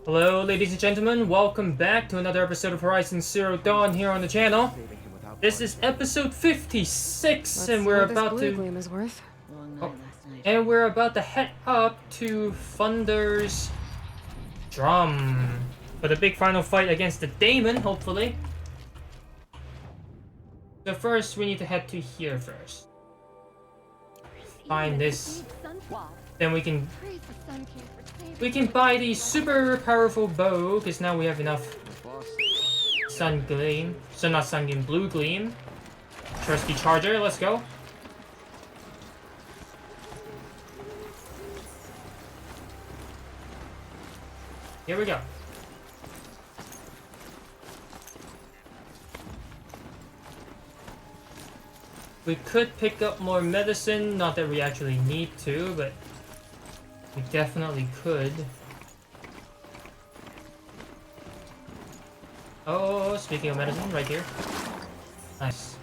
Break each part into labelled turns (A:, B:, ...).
A: Hello, ladies and gentlemen. Welcome back to another episode of Horizon Zero Dawn here on the channel. This is episode 56, and we're about to
B: gleam is worth.
A: we're about to head up to Thunder's Drum for the big final fight against the Daemon, hopefully. So first, we need to head to here first. Find this, then we can buy the super powerful bow, because now we have enough sun gleam. So not sun gleam, blue gleam. Trusty charger, let's go. Here we go. We could pick up more medicine, not that we actually need to, but we definitely could. Oh, speaking of medicine, right here. Nice.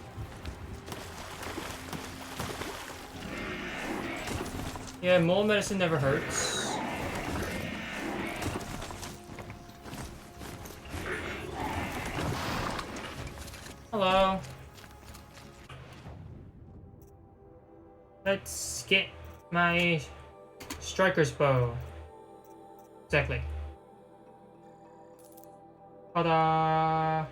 A: Yeah, more medicine never hurts. Hello. Let's get my striker's bow. Exactly. Ta-da!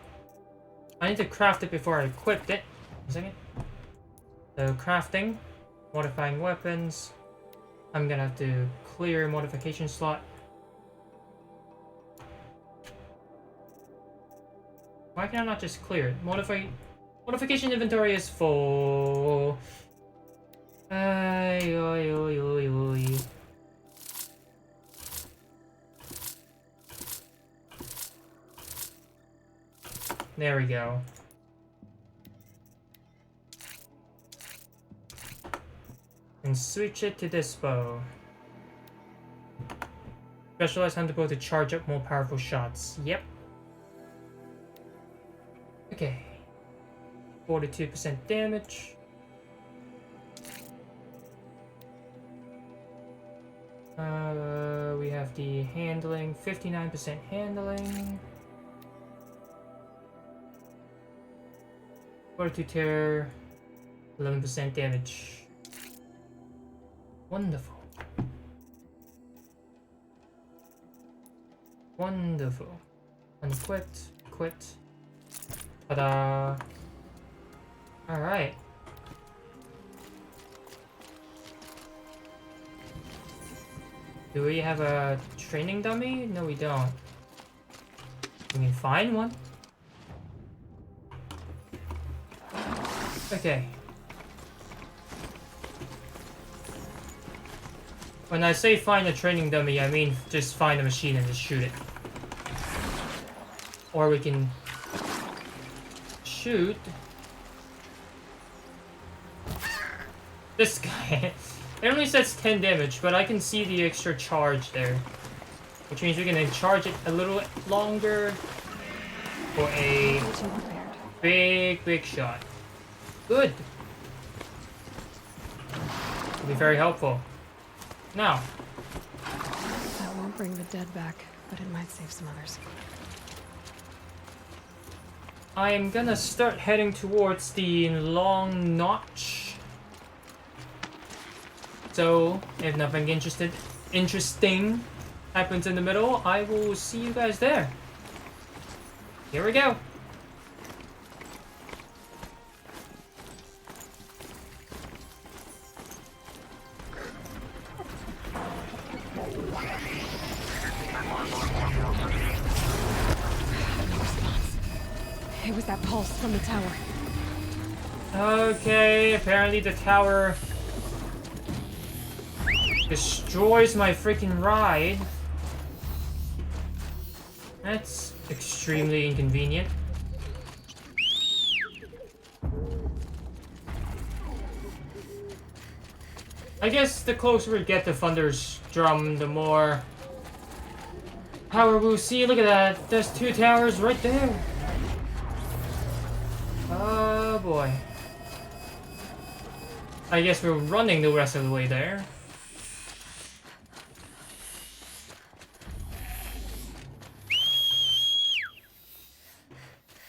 A: I need to craft it before I equipped it. A second. So crafting, modifying weapons. I'm gonna have to clear modification slot. Why can I not just clear it? Modification inventory is full. Ay, oy, oy, oy, oy. There we go. And switch it to this bow. Specialized hunter bow to charge up more powerful shots. Yep. Okay. 42% damage. We have the handling, 59% handling. 42 terror, 11% damage. Wonderful. Wonderful. Unquit, quit. Ta-da. Alright. Do we have a training dummy? No, we don't. We can find one. Okay. When I say find a training dummy, I mean just find a machine and just shoot it. Or we can shoot this guy. It only says 10 damage, but I can see the extra charge there. Which means we can then charge it a little longer for a big shot. Good. Will be very helpful. Now.
B: That won't bring the dead back, but it might save some others.
A: I am gonna start heading towards the long notch. So, if nothing interesting happens in the middle, I will see you guys there. Here we go.
B: It was that pulse from the tower.
A: Okay, apparently the tower destroys my freaking ride. That's extremely inconvenient. I guess the closer we get to Thunder's Drum, the more power we'll see. Look at that. There's two towers right there. Oh boy. I guess we're running the rest of the way there.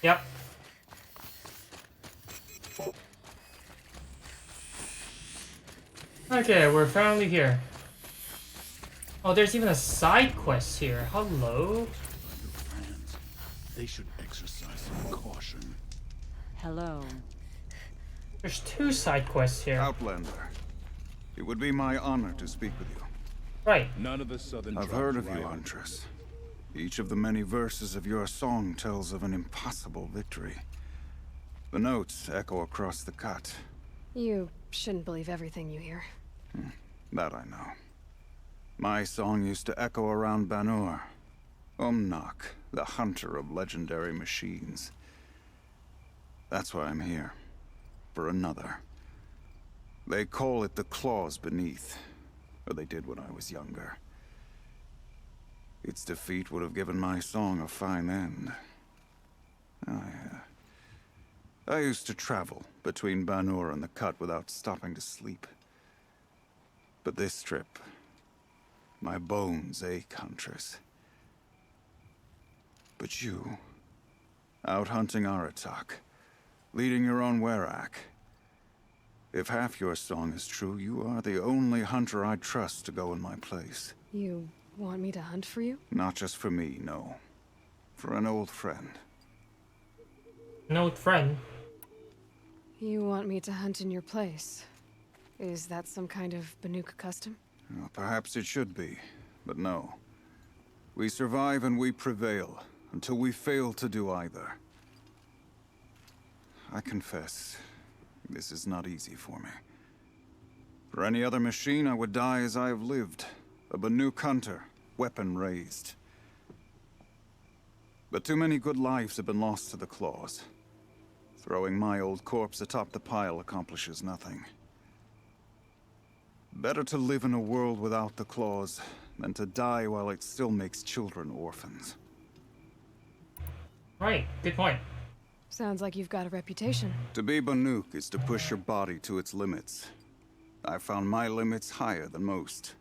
A: Yep. Okay, we're finally here. Oh, there's even a side quest here. Hello?
C: Friends, they should exercise some caution.
D: Hello.
A: There's 2 side quests here.
E: Outlander, it would be my honor to speak with you.
A: Right.
C: None of the southern
E: I've
C: tribes
E: heard of you,
C: rival.
E: Huntress. Each of the many verses of your song tells of an impossible victory. The notes echo across the cut.
B: You shouldn't believe everything you hear.
E: That I know. My song used to echo around Banur. Umnak, the hunter of legendary machines. That's why I'm here. For another. They call it the Claws Beneath. Or they did when I was younger. Its defeat would have given my song a fine end. I used to travel between Banur and the Cut without stopping to sleep. But this trip, my bones ache, Huntress. But you, out hunting Aratak, leading your own Werak. If half your song is true, you are the only hunter I trust to go in my place.
B: You want me to hunt for you?
E: Not just for me, no. For an old friend.
A: An old friend.
B: You want me to hunt in your place? Is that some kind of Banuk custom?
E: Well, perhaps it should be, but no. We survive and we prevail, until we fail to do either. I confess, this is not easy for me. For any other machine, I would die as I have lived. A Banuk hunter, weapon raised. But too many good lives have been lost to the Claws. Throwing my old corpse atop the pile accomplishes nothing. Better to live in a world without the Claws than to die while it still makes children orphans.
A: Right, good point.
B: Sounds like you've got a reputation.
E: To be Banuk is to push your body to its limits. I found my limits higher than most.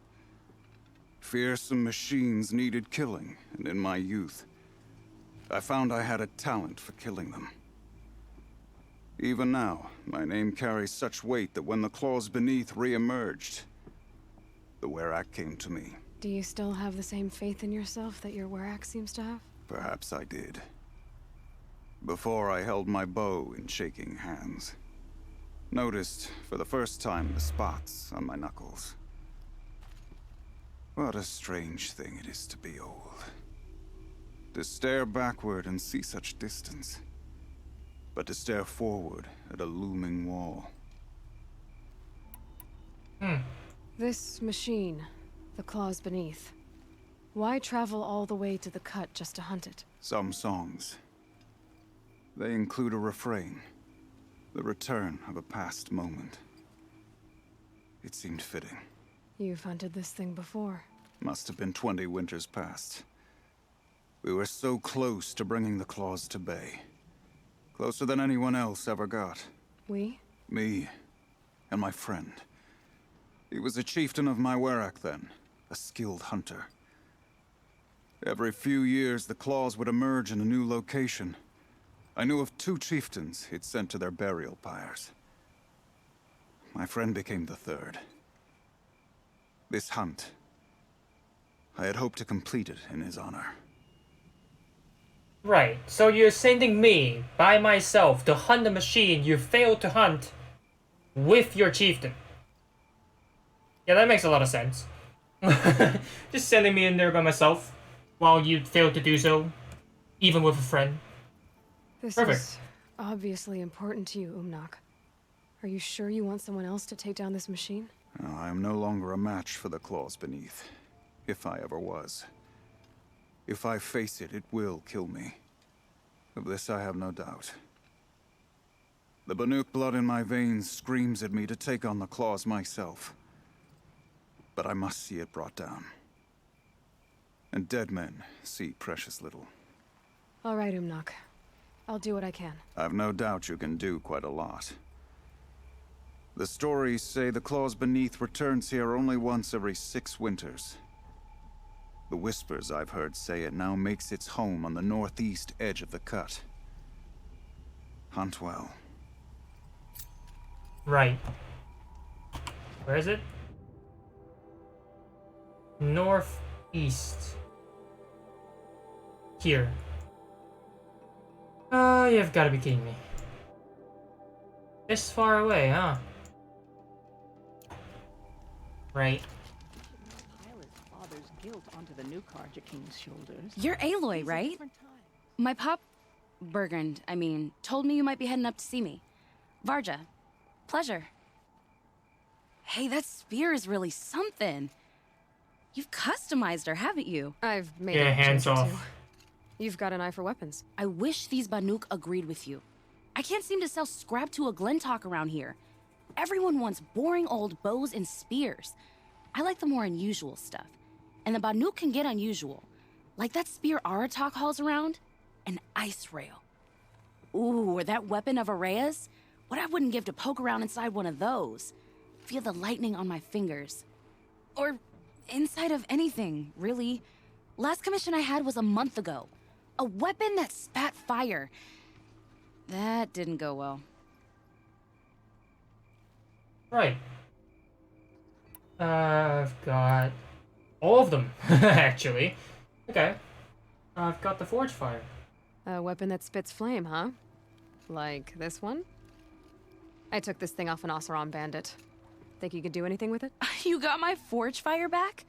E: Fearsome machines needed killing, and in my youth, I found I had a talent for killing them. Even now, my name carries such weight that when the Claws Beneath re-emerged, the Werak came to me.
B: Do you still have the same faith in yourself that your Werak seems to have?
E: Perhaps I did. Before I held my bow in shaking hands. Noticed, for the first time, the spots on my knuckles. What a strange thing it is to be old. To stare backward and see such distance. But to stare forward at a looming wall.
B: This machine, the Claws Beneath. Why travel all the way to the Cut just to hunt it?
E: Some songs. They include a refrain. The return of a past moment. It seemed fitting.
B: You've hunted this thing before.
E: Must have been 20 winters past. We were so close to bringing the Claws to bay. Closer than anyone else ever got.
B: We?
E: Me and my friend. He was a chieftain of my Werak then, a skilled hunter. Every few years, the Claws would emerge in a new location. I knew of 2 chieftains he'd sent to their burial pyres. My friend became the 3rd. This hunt, I had hoped to complete it in his honor.
A: Right, so you're sending me, by myself, to hunt a machine you failed to hunt with your chieftain. Yeah, that makes a lot of sense. Just sending me in there by myself, while you failed to do so, even with a friend.
B: This
A: Perfect.
B: is obviously important to you, Umnak. Are you sure you want someone else to take down this machine?
E: Now, I am no longer a match for the Claws Beneath, if I ever was. If I face it, it will kill me. Of this I have no doubt. The Banuk blood in my veins screams at me to take on the Claws myself. But I must see it brought down. And dead men see precious little.
B: All right, Umnak. I'll do what I can.
E: I've no doubt you can do quite a lot. The stories say the Claws Beneath returns here only once every 6 winters. The whispers I've heard say it now makes its home on the northeast edge of the Cut. Hunt well.
A: Right. Where is it? Northeast. Here. Oh, you've got to be kidding me. This far away, huh? Right.
D: Pile his father's guilt onto the new Karja King's shoulders.
F: You're Aloy,
D: It's a
F: right?
D: different time.
F: My pop... Bergund, I mean, told me you might be heading up to see me. Varja. Pleasure. Hey, that spear is really something. You've customized her, haven't you?
B: I've made
A: Yeah,
B: a
A: hands
B: change or
A: off.
B: two. You've got an eye for weapons.
F: I wish these Banuk agreed with you. I can't seem to sell scrap to a Glentalk around here. Everyone wants boring old bows and spears. I like the more unusual stuff. And the Banuk can get unusual. Like that spear Aratak hauls around. An ice rail. Ooh, or that weapon of Araya's. What I wouldn't give to poke around inside one of those. Feel the lightning on my fingers. Or inside of anything, really. Last commission I had was a month ago. A weapon that spat fire. That didn't go well.
A: Right. I've got all of them, actually. Okay. I've got the Forge Fire.
B: A weapon that spits flame, huh? Like this one? I took this thing off an Oseram bandit. Think you could do anything with it?
F: You got my forge fire back?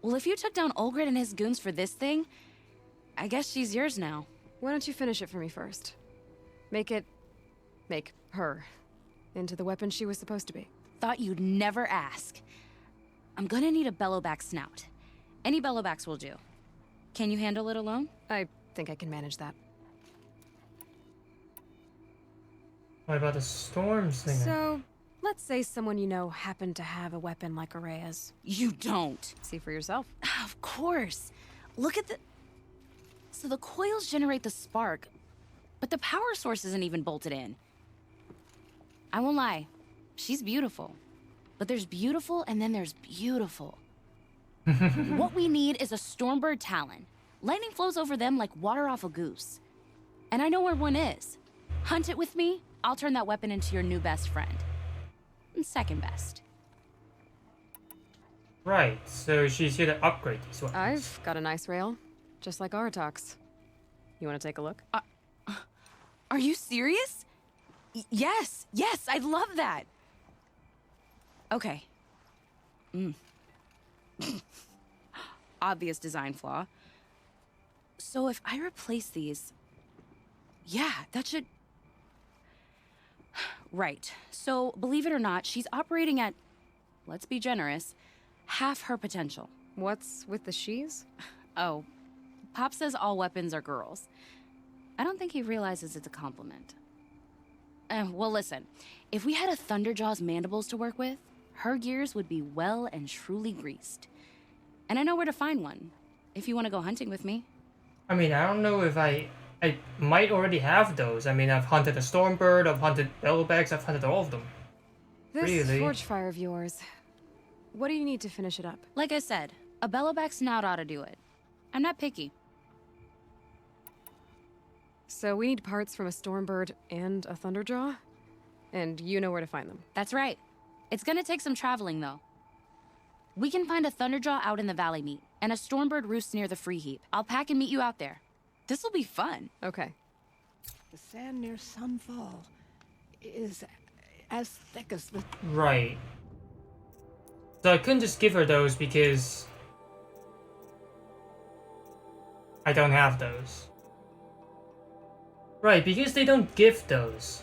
F: Well, if you took down Olgrid and his goons for this thing, I guess she's yours now.
B: Why don't you finish it for me first? Make her into the weapon she was supposed to be.
F: Thought you'd never ask. I'm gonna need a bellowback snout. Any bellowbacks will do. Can you handle it alone?
B: I think I can manage that.
A: What about the Storm Slinger?
B: So, let's say someone you know happened to have a weapon like Araya's.
F: You don't.
B: See for yourself.
F: Of course. Look at the... So the coils generate the spark, but the power source isn't even bolted in. I won't lie. She's beautiful. But there's beautiful and then there's beautiful. What we need is a Stormbird Talon. Lightning flows over them like water off a goose. And I know where one is. Hunt it with me, I'll turn that weapon into your new best friend. And second best.
A: Right, so she's here to upgrade these weapons.
B: I've got a nice rail, just like Aratak's. You want to take a look?
F: Are you serious? Yes, I'd love that. Okay. Obvious design flaw. So if I replace these... Yeah, that should... Right. So, believe it or not, she's operating at, let's be generous, half her potential.
B: What's with the she's?
F: Oh, Pop says all weapons are girls. I don't think he realizes it's a compliment. Well, listen. If we had a Thunderjaw's mandibles to work with, her gears would be well and truly greased. And I know where to find one, if you want to go hunting with me.
A: I mean, I don't know if I might already have those. I mean, I've hunted a Stormbird, I've hunted Bellowbacks, I've hunted all of them.
B: This
A: Really?
B: forge fire of yours. What do you need to finish it up?
F: Like I said, a Bellowback snout ought to do it. I'm not picky.
B: So we need parts from a Stormbird and a Thunderjaw? And you know where to find them.
F: That's right. It's gonna take some traveling, though. We can find a Thunderjaw out in the Valley Meet, and a Stormbird roosts near the Free Heap. I'll pack and meet you out there. This'll be fun.
B: Okay.
D: The sand near Sunfall is as thick as the...
A: Right. So I couldn't just give her those because I don't have those. Right, because they don't give those.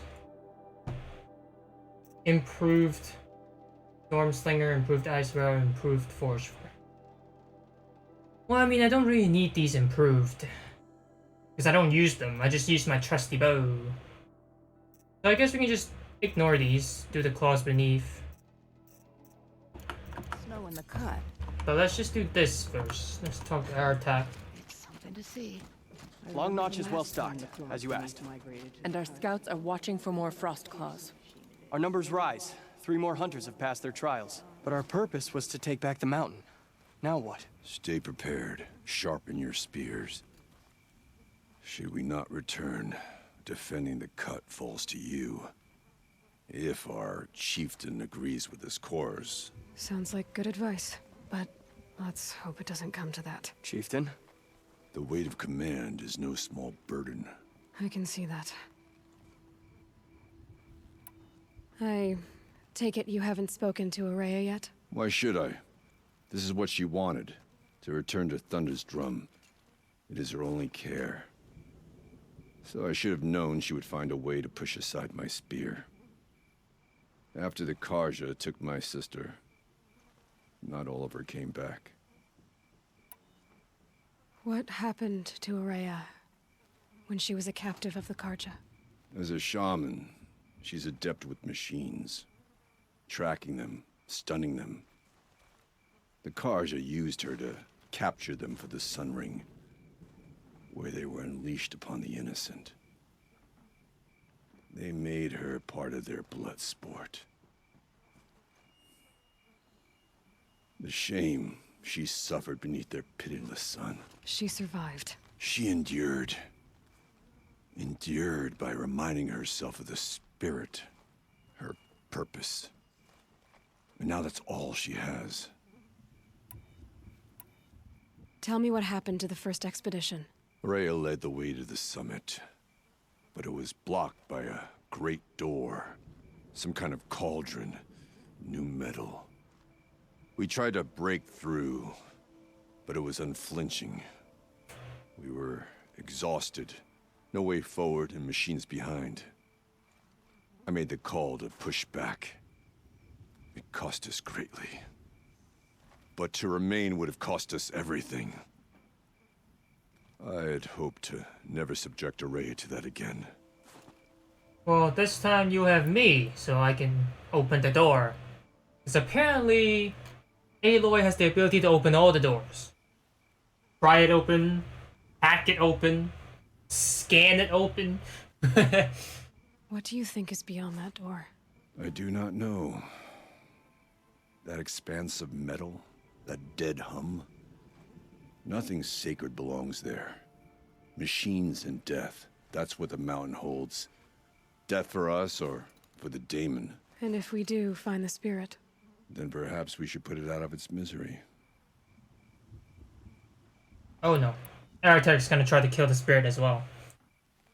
A: Improved Stormslinger, improved Ice Rail, improved Forge Fire. Well, I mean, I don't really need these improved. Because I don't use them, I just use my trusty bow. So I guess we can just ignore these, do the claws beneath.
D: snow in the cut.
A: But let's just do this first. Let's talk to our attack.
D: It's something to see. I
G: Long
D: remember
G: Notch is
D: last
G: well
D: time
G: stocked,
D: the Thorns
G: as you
D: Beneath
G: asked.
D: migrated to
H: And
D: the
H: our
D: Valley.
H: scouts are watching for more frost claws.
G: Our numbers rise. 3 more hunters have passed their trials. But our purpose was to take back the mountain. Now what?
C: Stay prepared. Sharpen your spears. Should we not return, defending the cut falls to you. If our chieftain agrees with this course.
B: Sounds like good advice, but let's hope it doesn't come to that.
G: Chieftain?
C: The weight of command is no small burden.
B: I can see that. I take it you haven't spoken to Araya yet?
C: Why should I? This is what she wanted, to return to Thunder's Drum. It is her only care. So I should have known she would find a way to push aside my spear. After the Karja took my sister, not all of her came back.
B: What happened to Araya when she was a captive of the Karja?
C: As a shaman, she's adept with machines. Tracking them, stunning them. The Karja used her to capture them for the Sun Ring, where they were unleashed upon the innocent. They made her part of their blood sport. The shame she suffered beneath their pitiless sun.
B: She survived.
C: She endured. Endured by reminding herself of the spirit, her purpose. And now that's all she has.
B: Tell me what happened to the first expedition.
C: Rhea led the way to the summit, but it was blocked by a great door. Some kind of cauldron, new metal. We tried to break through, but it was unflinching. We were exhausted, no way forward and machines behind. I made the call to push back. It cost us greatly. But to remain would have cost us everything. I had hoped to never subject Araya to that again.
A: Well, this time you have me, so I can open the door. Because apparently, Aloy has the ability to open all the doors. Pry it open, hack it open, scan it open.
B: What do you think is beyond that door?
C: I do not know. That expanse of metal, that dead hum. Nothing sacred belongs there. Machines and death, that's what the mountain holds. Death for us or for the daemon.
B: And if we do find the spirit?
C: Then perhaps we should put it out of its misery.
A: Oh no. Aratek's gonna try to kill the spirit as well.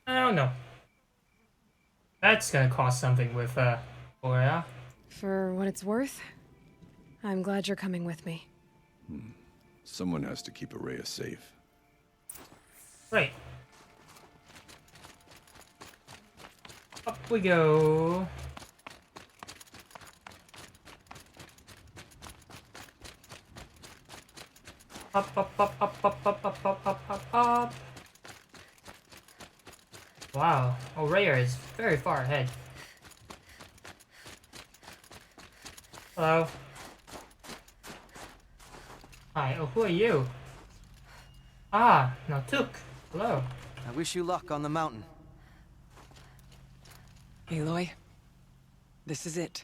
A: I don't know. That's gonna cost something with, Orea.
B: For what it's worth, I'm glad you're coming with me.
C: Someone has to keep Araya safe.
A: Right. Up we go. Up, up, up, up, up, up, up, up, up, up, up. Wow, Orea is very far ahead. Hello. Hi, oh, who are you? Ah, Nautuk. Hello.
G: I wish you luck on the mountain.
H: Aloy, this is it.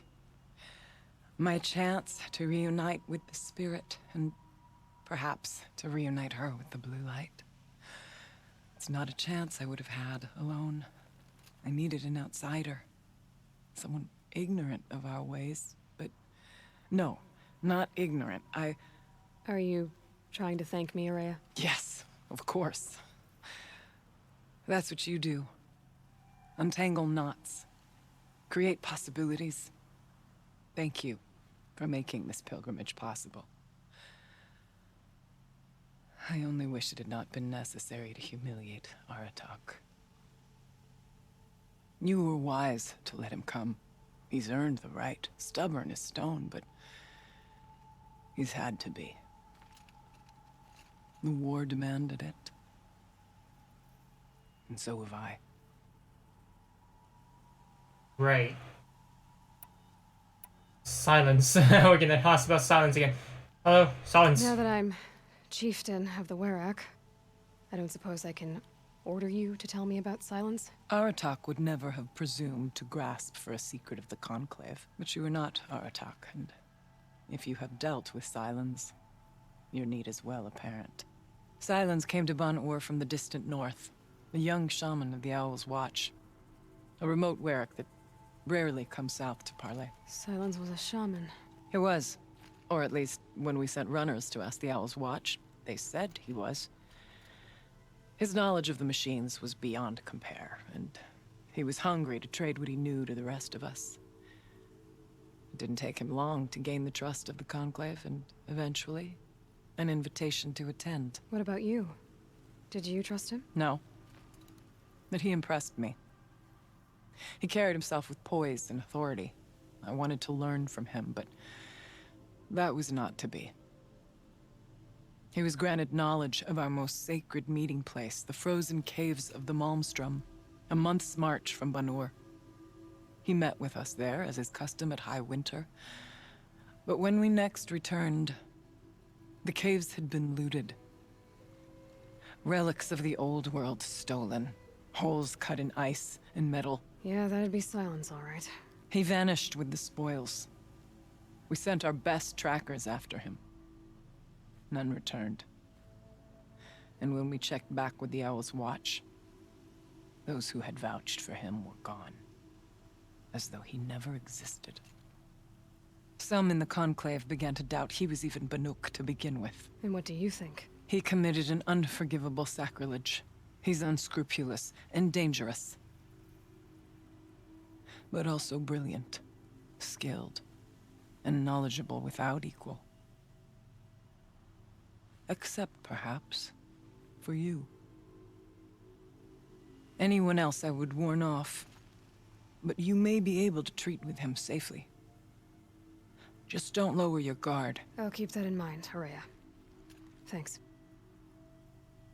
H: My chance to reunite with the spirit, and perhaps to reunite her with the blue light. It's not a chance I would have had alone. I needed an outsider. Someone ignorant of our ways, but no, not ignorant.
B: Are you trying to thank me, Araya?
H: Yes, of course. That's what you do. Untangle knots. Create possibilities. Thank you for making this pilgrimage possible. I only wish it had not been necessary to humiliate Aratak. You were wise to let him come. He's earned the right. Stubborn as stone, but he's had to be. The war demanded it. And so have I.
A: Right. Silence. We're gonna ask about silence again. Hello, silence.
B: Now that I'm chieftain of the Werak, I don't suppose I can order you to tell me about Silence?
H: Aratak would never have presumed to grasp for a secret of the Conclave. But you are not Aratak, and if you have dealt with Silence, your need is well apparent. Silence came to Ban-Ur from the distant north, a young shaman of the Owl's Watch. A remote Werak that rarely comes south to parley.
B: Silence was a shaman.
H: He was. Or at least, when we sent runners to ask the Owl's Watch, they said he was. His knowledge of the machines was beyond compare, and he was hungry to trade what he knew to the rest of us. It didn't take him long to gain the trust of the Conclave, and eventually, an invitation to attend.
B: What about you? Did you trust him?
H: No. But he impressed me. He carried himself with poise and authority. I wanted to learn from him, but that was not to be. He was granted knowledge of our most sacred meeting place, the frozen caves of the Malmstrom, a month's march from Banur. He met with us there, as is custom at High Winter. But when we next returned, the caves had been looted. Relics of the old world stolen. Holes cut in ice and metal.
B: Yeah, that'd be Silence, all right.
H: He vanished with the spoils. We sent our best trackers after him. None returned. And when we checked back with the Owl's Watch, those who had vouched for him were gone. As though he never existed. Some in the Conclave began to doubt he was even Banuk to begin with.
B: And what do you think?
H: He committed an unforgivable sacrilege. He's unscrupulous and dangerous. But also brilliant, skilled, and knowledgeable without equal. Except, perhaps, for you. Anyone else I would warn off, but you may be able to treat with him safely. Just don't lower your guard.
B: I'll keep that in mind, Horea. Thanks.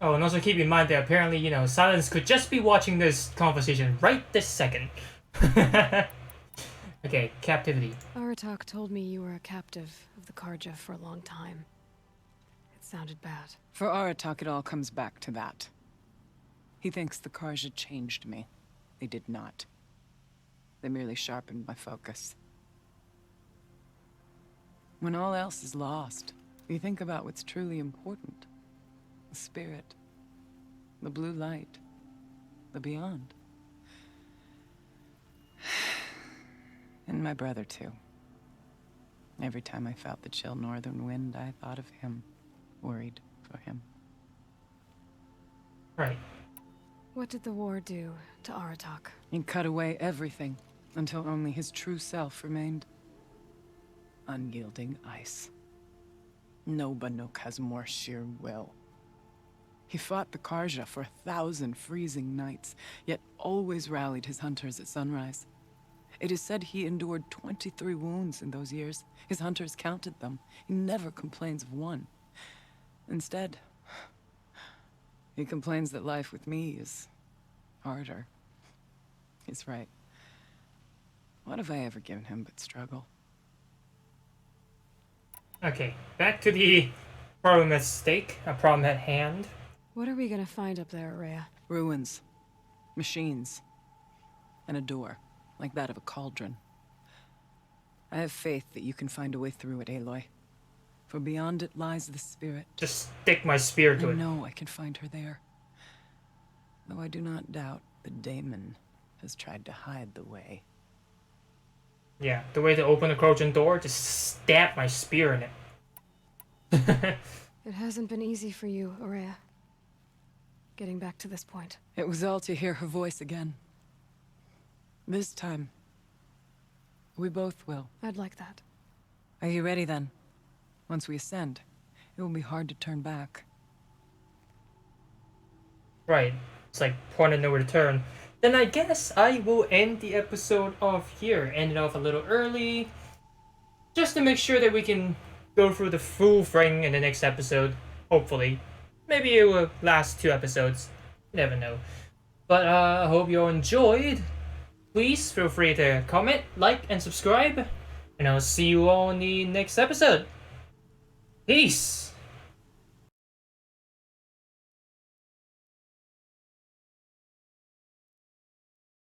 A: Oh, and also keep in mind that apparently, you know, Silence could just be watching this conversation right this second. Okay, captivity.
B: Aratak told me you were a captive of the Karja for a long time. It sounded bad.
H: For Aratak, it all comes back to that. He thinks the Karja changed me. They did not. They merely sharpened my focus. When all else is lost, you think about what's truly important. The spirit. The blue light. The beyond. And my brother, too. Every time I felt the chill northern wind, I thought of him. Worried for him.
A: Right.
B: What did the war do to Aratak?
H: He cut away everything, until only his true self remained. Unyielding ice. No Banuk has more sheer will. He fought the Karja for 1,000 freezing nights, yet always rallied his hunters at sunrise. It is said he endured 23 wounds in those years. His hunters counted them. He never complains of one. Instead, he complains that life with me is harder. He's right. What have I ever given him but struggle?
A: Okay, back to the problem at stake, a problem at hand.
B: What are we gonna find up there, Rhea?
H: Ruins. Machines. And a door, like that of a cauldron. I have faith that you can find a way through it, Aloy. For beyond it lies the spirit.
A: Just stick my spear to
H: I
A: it.
H: know I can find her there. Though I do not doubt that Daemon has tried to hide the way.
A: Yeah, the way to open the cauldron door, just stab my spear in it.
B: It hasn't been easy for you, Aurea. Getting back to this point.
H: It was all to hear her voice again. This time, we both will.
B: I'd like that.
H: Are you ready then? Once we ascend, it will be hard to turn back.
A: Right. It's like point of no return. Then I guess I will end the episode off here. End it off a little early. Just to make sure that we can go through the full thing in the next episode. Hopefully. Maybe it will last 2 episodes. You never know. But I hope you all enjoyed. Please feel free to comment, like, and subscribe. And I'll see you all in the next episode. Peace!